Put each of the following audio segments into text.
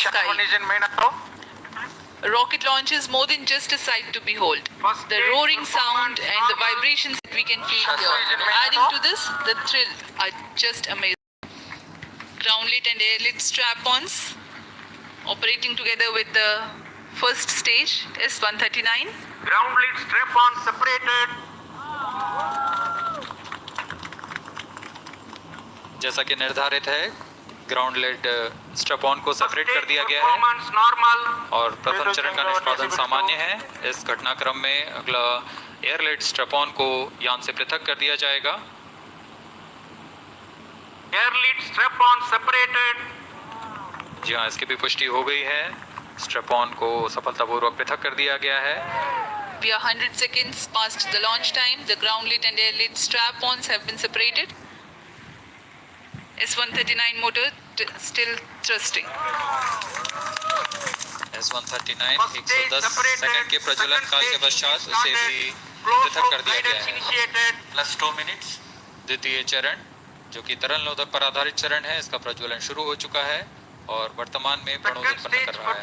sky. Rocket launch is more than just a sight to behold. The roaring sound and the vibrations that we can feel here, adding to this, the thrill are just amazing. Ground-lit and air-lit strap-ons operating together with the first stage, S-139. Ground-lit strap-on separated. जैसा कि निर्धारित है, ground lead strap-on को separate कर दिया गया है और प्रथम चरण का निष्पादन सामान्य है। इस घटनाक्रम में अगला एयर लेड स्ट्रैप-ऑन को यान से पृथक कर दिया जाएगा। Air led strap on separated. जी हाँ, इसकी भी पुष्टि हो गई है। स्ट्रैप-ऑन को सफलतापूर्वक पृथक कर दिया गया है। We are 100 seconds past the launch time. The ground-lit and air-lit strap-ons have been separated. S-139 motor still thrusting. S-139 110 second के प्रज्वलन काल के पश्चात उसे भी पृथक कर दिया गया है। Plus 2 minutes. द्वितीय चरण जो कि तरल नोदक पर आधारित चरण है, इसका प्रज्वलन शुरू हो चुका है और वर्तमान में प्रणोद उत्पन्न कर रहा है।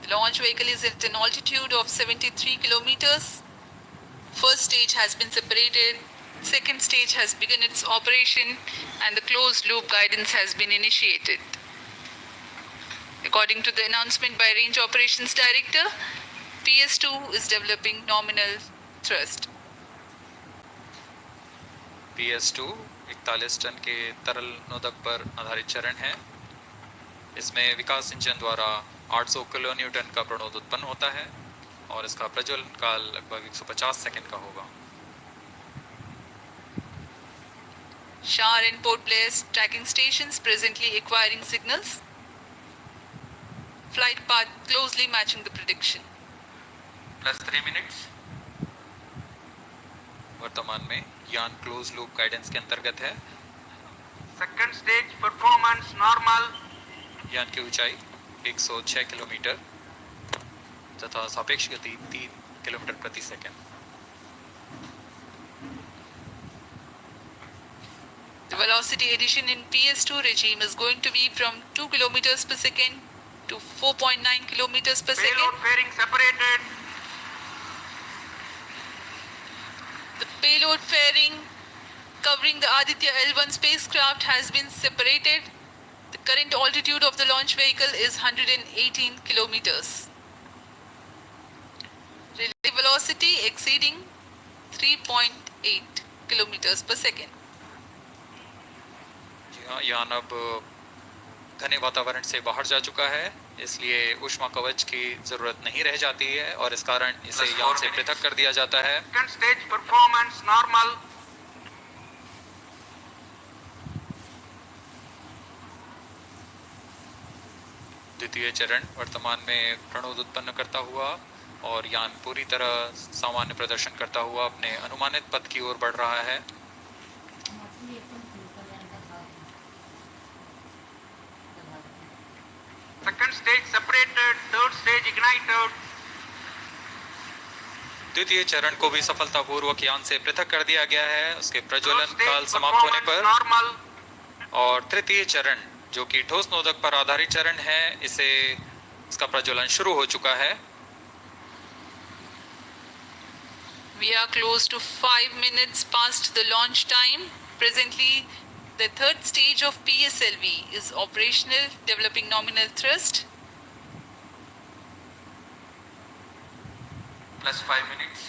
The launch vehicle is at an altitude of 73 kilometers. First stage has been separated. Second stage has begun its operation and the closed loop guidance has been initiated. According to the announcement by Range Operations Director, PS2 is developing nominal thrust. PS2 41 ton के तरल नोदक पर आधारित चरण है। इसमें विकास engine द्वारा 800 kilo Newton का प्रणोद उत्पन्न होता है और इसका प्रज्वलन काल लगभग 150 सेकंड का होगा। Char and Port Blair tracking stations presently acquiring signals. Flight path closely matching the prediction. Plus 3 minutes. वर्तमान में यान क्लोज लूप गाइडेंस के अंतर्गत है। Second stage performance normal. यान की ऊंचाई 106 किलोमीटर तथा सापेक्ष गति 3 किलोमीटर प्रति second. The velocity addition in PS2 regime is going to be from 2 kilometers per second to 4.9 kilometers per second. Payload fairing separated. The payload fairing covering the Aditya L-1 spacecraft has been separated. The current altitude of the launch vehicle is 118 kilometers. Relay velocity exceeding 3.8 kilometers per second. यान अब घने वातावरण से बाहर जा चुका है, इसलिए ऊष्मा कवच की जरूरत नहीं रह जाती है और इस कारण इसे यान से पृथक कर दिया जाता है। Second stage performance normal. द्वितीय चरण वर्तमान में प्रणोद उत्पन्न करता हुआ और यान पूरी तरह सामान्य प्रदर्शन करता हुआ अपने अनुमानित पथ की ओर बढ़ रहा है। Second stage separated, third stage ignited. द्वितीय चरण को भी सफलतापूर्वक यान से पृथक कर दिया गया है उसके प्रज्वलन काल समाप्त होने पर। और तृतीय चरण जो कि ठोस नोदक पर आधारित चरण है, इसका प्रज्वलन शुरू हो चुका है। We are close to 5 minutes past the launch time. Presently, the third stage of PSLV is operational, developing nominal thrust. Plus 5 minutes.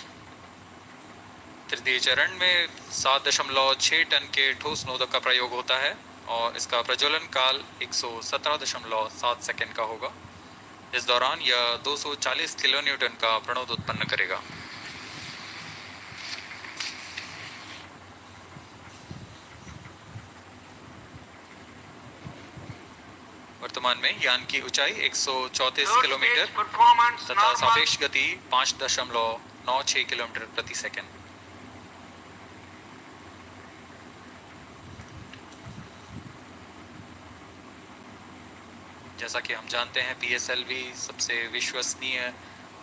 तृतीय चरण में 7.6 टन के ठोस नोदक का प्रयोग होता है और इसका प्रज्वलन काल 117.7 सेकंड का होगा। इस दौरान यह 240 किलो न्यूटन का प्रणोद उत्पन्न करेगा। वर्तमान में यान की ऊंचाई 134 किलोमीटर तथा सापेक्ष गति 5.96 किलोमीटर प्रति सेकंड। जैसा कि हम जानते हैं PSLV सबसे विश्वसनीय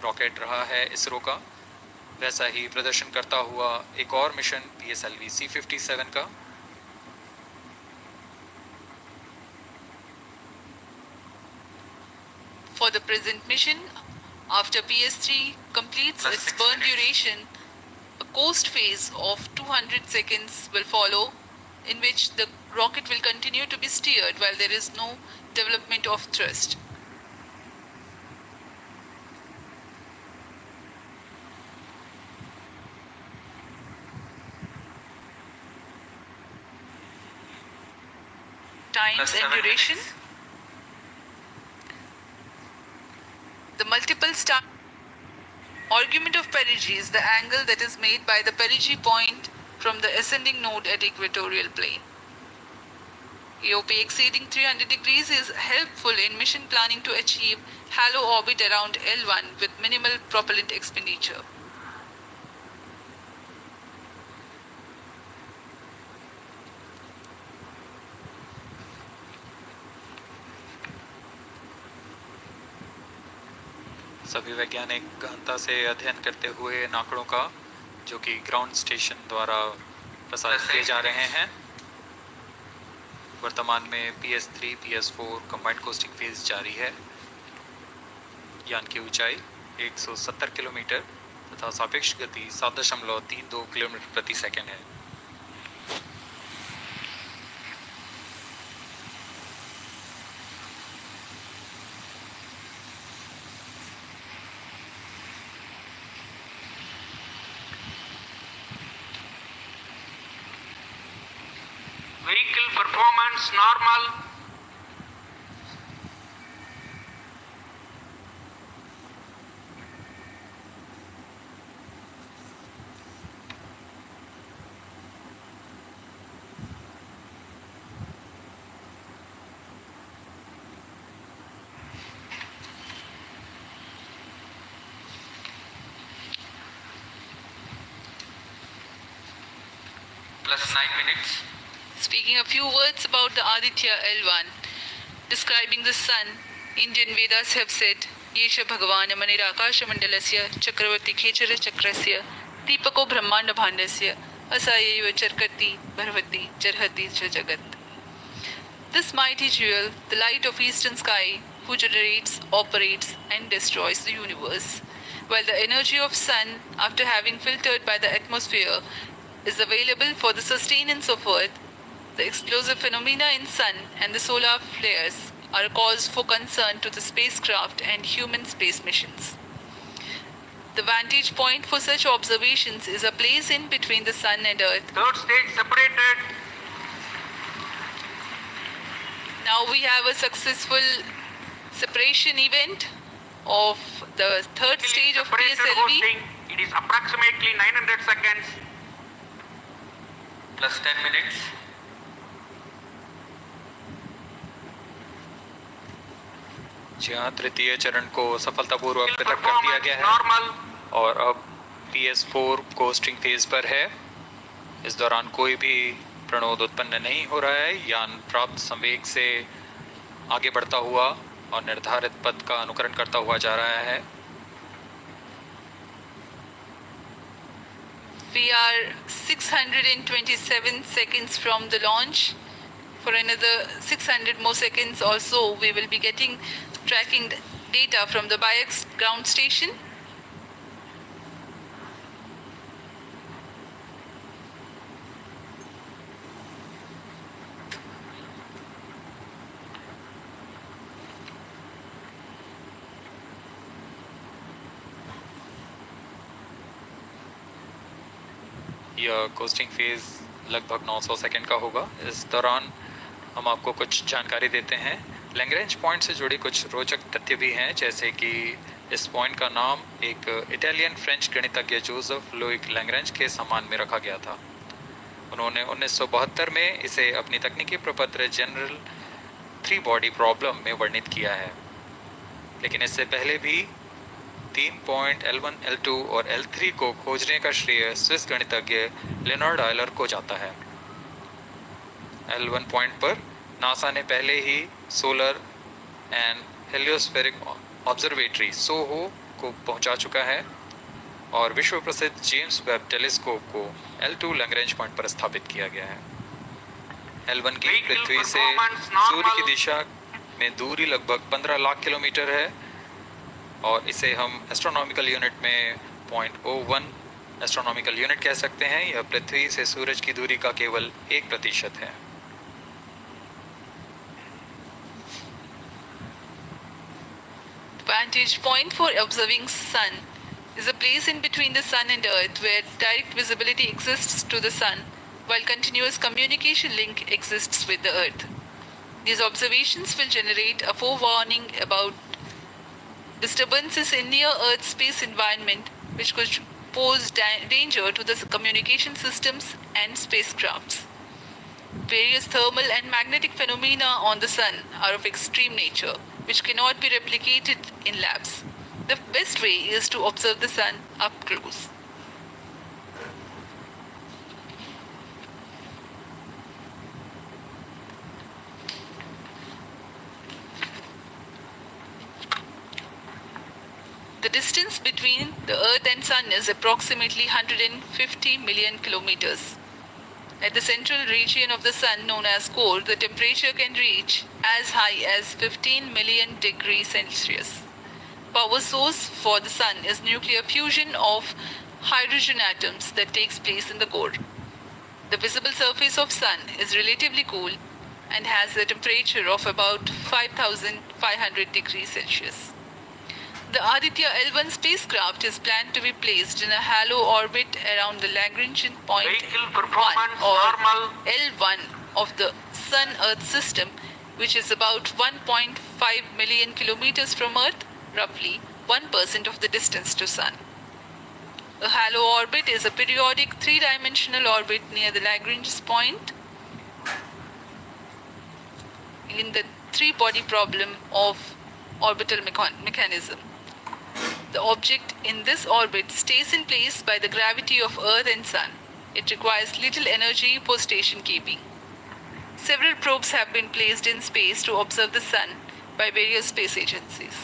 रॉकेट रहा है इसरो का, वैसा ही प्रदर्शन करता हुआ एक और मिशन PSLV C-57 का। For the present mission, after PS3 completes its burn duration, a coast phase of 200 seconds will follow, in which the rocket will continue to be steered while there is no development of thrust. Times and duration. The multiple star argument of perigee is the angle that is made by the perigee point from the ascending node at equatorial plane. AOP exceeding 300 degrees is helpful in mission planning to achieve halo orbit around L1 with minimal propellant expenditure. सभी वैज्ञानिक गहनता से अध्ययन करते हुए इन आंकड़ों का जो कि ग्राउंड स्टेशन द्वारा प्रसारित किए जा रहे हैं। वर्तमान में PS3 PS4 combined costing phase जारी है। यान की ऊंचाई 170 किलोमीटर तथा सापेक्ष गति 7.32 किलोमीटर प्रति सेकंड है। Vehicle performance normal. Plus 9 minutes. Speaking a few words about the Aditya L-1, describing the sun, Indian Vedas have said, Yesha Bhagavan Manirakash Mandalasya Chakravarti Khechara Chakrasya Deepako Brahmanda Bhandasya Asayeva Charkati Bharvati Charhati Jagat. This mighty jewel, the light of eastern sky, who generates, operates and destroys the universe, while the energy of sun, after having filtered by the atmosphere, is available for the sustenance of earth. The explosive phenomena in sun and the solar flares are a cause for concern to the spacecraft and human space missions. The vantage point for such observations is a place in between the sun and earth. Third stage separated. Now we have a successful separation event of the third stage of Separated PSLV. hosting. It is approximately 900 seconds. Plus 10 minutes. जी हाँ, तृतीय चरण को सफलतापूर्वक पृथक कर दिया गया है Normal. और अब PS4 कोस्टिंग फेज पर है। इस दौरान कोई भी प्रणोद उत्पन्न नहीं हो रहा है। यान प्राप्त संवेग से आगे बढ़ता हुआ और निर्धारित पथ का अनुकरण करता हुआ जा रहा है। We are 627 seconds from the launch. For another 600 more seconds or so, we will be tracking data from the BIAX ground station. यह कोस्टिंग फेज लगभग 900 सेकंड का होगा। इस दौरान हम आपको कुछ जानकारी देते हैं। लैग्रेंज पॉइंट से जुड़ी कुछ रोचक तथ्य भी हैं, जैसे कि इस पॉइंट का नाम एक इटालियन फ्रेंच गणितज्ञ जोसेफ लुइक लैग्रेंज के सम्मान में रखा गया था। उन्होंने 1972 में इसे अपनी तकनीकी प्रपत्र जनरल 3 बॉडी प्रॉब्लम में वर्णित किया है, लेकिन इससे पहले भी 3 पॉइंट L1, L2 और L3 को खोजने का श्रेय स्विस गणितज्ञ लियोनार्ड आयलर को जाता है। L1 पॉइंट पर नासा ने पहले ही सोलर एंड हेलियोस्फेरिक ऑब्जर्वेटरी सोहो को पहुंचा चुका है और विश्व प्रसिद्ध जेम्स वेब टेलीस्कोप को L2 लैग्रेंज पॉइंट पर स्थापित किया गया है। L1 की पृथ्वी से सूर्य की दिशा में दूरी लगभग 15 लाख किलोमीटर है और इसे हम एस्ट्रोनॉमिकल यूनिट में 0.01 एस्ट्रोनॉमिकल यूनिट कह सकते हैं। यह पृथ्वी से सूरज की दूरी का केवल 1% है। Vantage point for observing sun is a place in between the sun and earth where direct visibility exists to the sun while continuous communication link exists with the earth. These observations will generate a forewarning about disturbances in near earth space environment which could pose danger to the communication systems and spacecrafts. Various thermal and magnetic phenomena on the sun are of extreme nature, which cannot be replicated in labs. The best way is to observe the sun up close. The distance between the Earth and Sun is approximately 150 million kilometers. At the central region of the Sun, known as core, the temperature can reach as high as 15 million degrees Celsius. Power source for the Sun is nuclear fusion of hydrogen atoms that takes place in the core. The visible surface of Sun is relatively cool and has a temperature of about 5,500 degrees Celsius. The Aditya L-1 spacecraft is planned to be placed in a halo orbit around the Lagrangian point Vehicle 1 performance or normal. L1 of the Sun-Earth system, which is about 1.5 million kilometers from Earth, roughly 1% of the distance to Sun. A halo orbit is a periodic three-dimensional orbit near the Lagrangian point in the three-body problem of orbital mechanism. The object in this orbit stays in place by the gravity of Earth and Sun. It requires little energy for station keeping. Several probes have been placed in space to observe the Sun by various space agencies.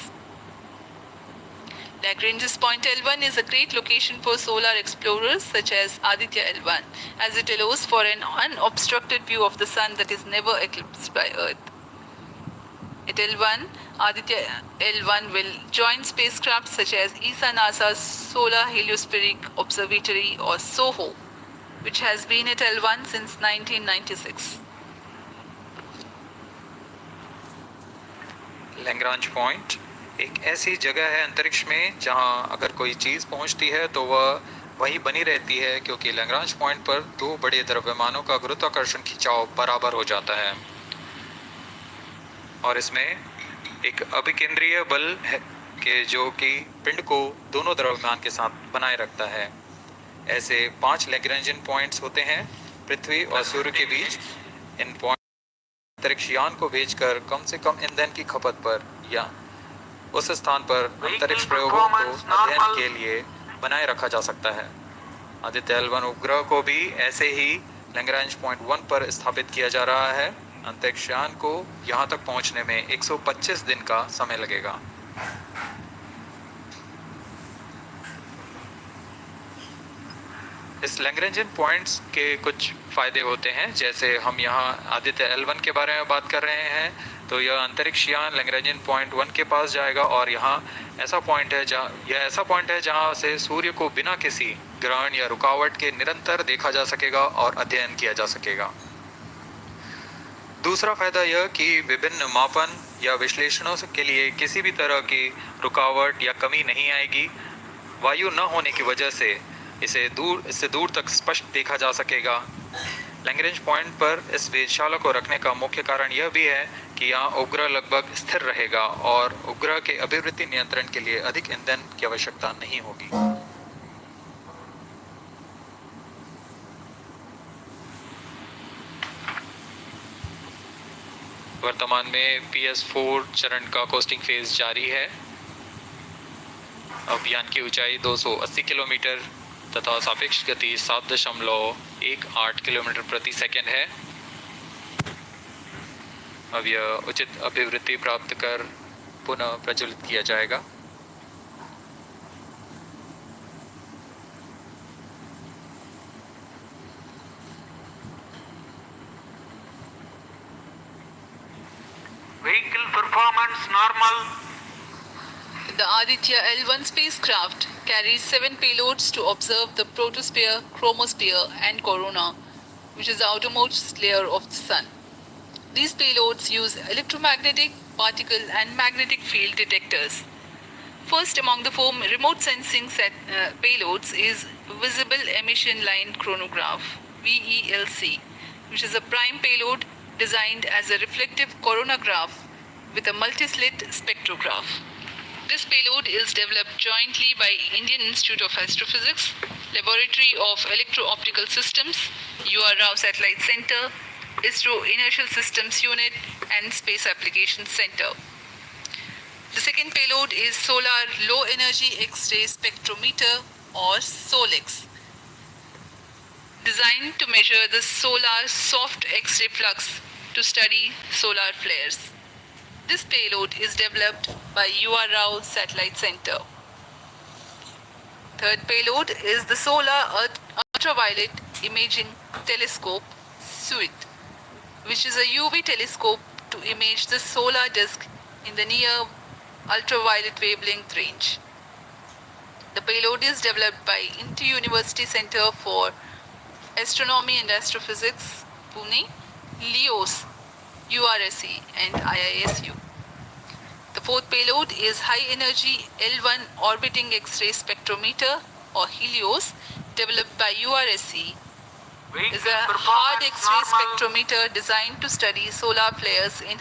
Lagrange's point L1 is a great location for solar explorers such as Aditya L-1, as it allows for an unobstructed view of the Sun that is never eclipsed by Earth. At L1, Aditya L-1 will join spacecraft such as ESA-NASA's Solar Heliospheric Observatory or SOHO, which has been at L1 since 1996. Lagrange point एक ऐसी जगह है अंतरिक्ष में जहां अगर कोई चीज़ पहुंचती है तो वह वहीं बनी रहती है, क्योंकि लैग्रांज पॉइंट पर दो बड़े द्रव्यमानों का गुरुत्वाकर्षण खिंचाव बराबर हो जाता है और इसमें एक अभिकेंद्रीय बल है कि जो कि पिंड को दोनों द्रव्यमान के साथ बनाए रखता है। ऐसे 5 लैग्रेंजियन पॉइंट्स होते हैं पृथ्वी और सूर्य के बीच। इन पॉइंट अंतरिक्ष यान को भेजकर कम से कम ईंधन की खपत पर या उस स्थान पर अंतरिक्ष प्रयोगों को अध्ययन के लिए बनाए रखा जा सकता है। आदित्य L1 उपग्रह को भी ऐसे ही लैग्रांज पॉइंट 1 पर स्थापित किया जा रहा है। अंतरिक्ष यान को यहाँ तक पहुँचने में 125 दिन का समय लगेगा। इस लैग्रेंजियन पॉइंट्स के कुछ फ़ायदे होते हैं, जैसे हम यहाँ आदित्य L1 के बारे में बात कर रहे हैं तो यह अंतरिक्ष यान लैग्रेंजियन पॉइंट 1 के पास जाएगा और यहाँ ऐसा पॉइंट है जहाँ से सूर्य को बिना किसी ग्रहण या रुकावट के निरंतर देखा जा सकेगा और अध्ययन किया जा सकेगा। दूसरा फायदा यह कि विभिन्न मापन या विश्लेषणों के लिए किसी भी तरह की रुकावट या कमी नहीं आएगी। वायु न होने की वजह से इससे दूर तक स्पष्ट देखा जा सकेगा। लैग्रेंज पॉइंट पर इस वेधशाला को रखने का मुख्य कारण यह भी है कि यहाँ उपग्रह लगभग स्थिर रहेगा और उपग्रह के अभिवृद्धि नियंत्रण के लिए अधिक ईंधन की आवश्यकता नहीं होगी। वर्तमान में PS4 चरण का कोस्टिंग फेज जारी है। अभियान की ऊंचाई 280 किलोमीटर तथा सापेक्ष गति 7.18 किलोमीटर प्रति सेकंड है। अब यह उचित अभिवृद्धि प्राप्त कर पुनः प्रज्वलित किया जाएगा। Vehicle performance normal. The Aditya L-1 spacecraft carries 7 payloads to observe the protosphere, chromosphere, and corona, which is the outermost layer of the Sun. These payloads use electromagnetic, particle, and magnetic field detectors. First among the 4 remote sensing payloads is Visible Emission Line Chronograph (VELC), which is a prime payload designed as a reflective coronagraph with a multi-slit spectrograph. This payload is developed jointly by Indian Institute of Astrophysics, Laboratory of Electro-Optical Systems, UR Rao Satellite Center, ISRO Inertial Systems Unit, and Space Applications Center. The second payload is Solar Low Energy X-ray Spectrometer, or SOLEX, designed to measure the solar soft X-ray flux to study solar flares. This payload is developed by UR Rao Satellite Center. Third payload is the Solar Ultraviolet Imaging Telescope SUIT, which is a UV telescope to image the solar disk in the near ultraviolet wavelength range. The payload is developed by Inter-University Center for Astronomy and Astrophysics, Pune, LEOS, URSE, and IISU. The fourth payload is High Energy L-1 Orbiting X-ray Spectrometer, or HELIOS, developed by URSE. Is a hard X-ray spectrometer designed to study solar flares in